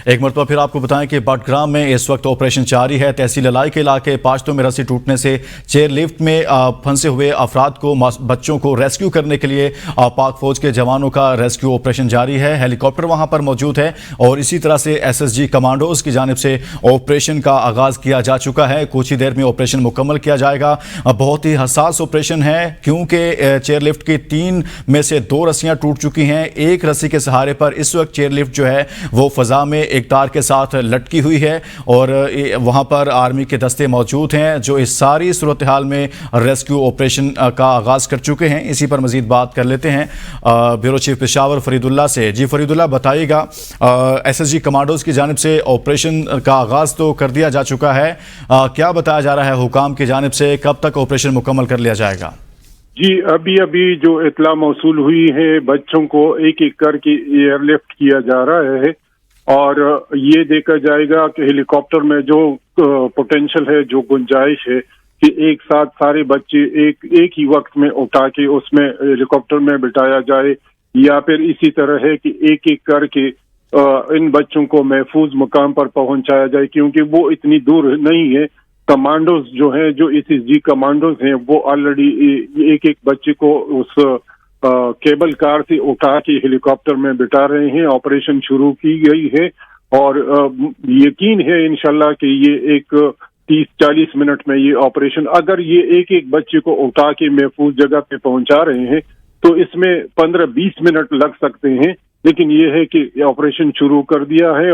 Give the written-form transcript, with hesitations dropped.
एक मरतबा फिर आपको बताएं कि बटग्राम में इस वक्त ऑपरेशन जारी है। तहसील अलाई के इलाके पाश्तों में रस्सी टूटने से चेयर लिफ्ट में फंसे हुए अफराद को, बच्चों को रेस्क्यू करने के लिए पाक फौज के जवानों का रेस्क्यू ऑपरेशन जारी है। हेलीकॉप्टर वहां पर मौजूद है और इसी तरह से SSG कमांडोज की जानिब से ऑपरेशन का आगाज किया जा चुका है। कुछ ही देर में ऑपरेशन मुकम्मल किया जाएगा। बहुत ही हसास ऑपरेशन है क्योंकि चेयर लिफ्ट की 3 में से 2 रस्सियां टूट चुकी हैं। एक रस्सी के सहारे पर इस वक्त चेयर लिफ्ट जो है वो फजा में एक तार के साथ लटकी हुई है और वहां पर आर्मी के दस्ते मौजूद हैं जो इस सारी सूरत हाल में रेस्क्यू ऑपरेशन का आगाज कर चुके हैं। इसी पर मजीद बात कर लेते हैं ब्यूरो चीफ पेशावर फरीदुल्लाह से। जी फरीदुल्लाह, बताइएगा, SSG कमांडोज की जानिब से ऑपरेशन का आगाज तो कर दिया जा चुका है, क्या बताया जा रहा है हुकाम की जानिब से, कब तक ऑपरेशन मुकम्मल कर लिया जाएगा? जी, अभी जो इत्तला मौसूल हुई है, बच्चों को एक एक करके एयरलिफ्ट किया जा रहा है और ये देखा जाएगा कि हेलीकॉप्टर में जो पोटेंशियल है, जो गुंजाइश है कि एक साथ सारे बच्चे एक ही वक्त में उठा के उसमें हेलीकॉप्टर में बिठाया जाए, या फिर इसी तरह है कि एक एक करके इन बच्चों को महफूज मुकाम पर पहुंचाया जाए, क्योंकि वो इतनी दूर नहीं है। कमांडोज जो हैं, जो SSG कमांडोज हैं, वो ऑलरेडी एक एक बच्चे को उस केबल कार से उठा के हेलीकॉप्टर में बिठा रहे हैं। ऑपरेशन शुरू की गई है और यकीन है इंशाल्लाह कि ये एक 30-40 मिनट में ये ऑपरेशन, अगर ये एक एक बच्चे को उठा के महफूज जगह पे पहुंचा रहे हैं तो इसमें 15-20 मिनट लग सकते हैं, लेकिन ये है कि ऑपरेशन शुरू कर दिया है।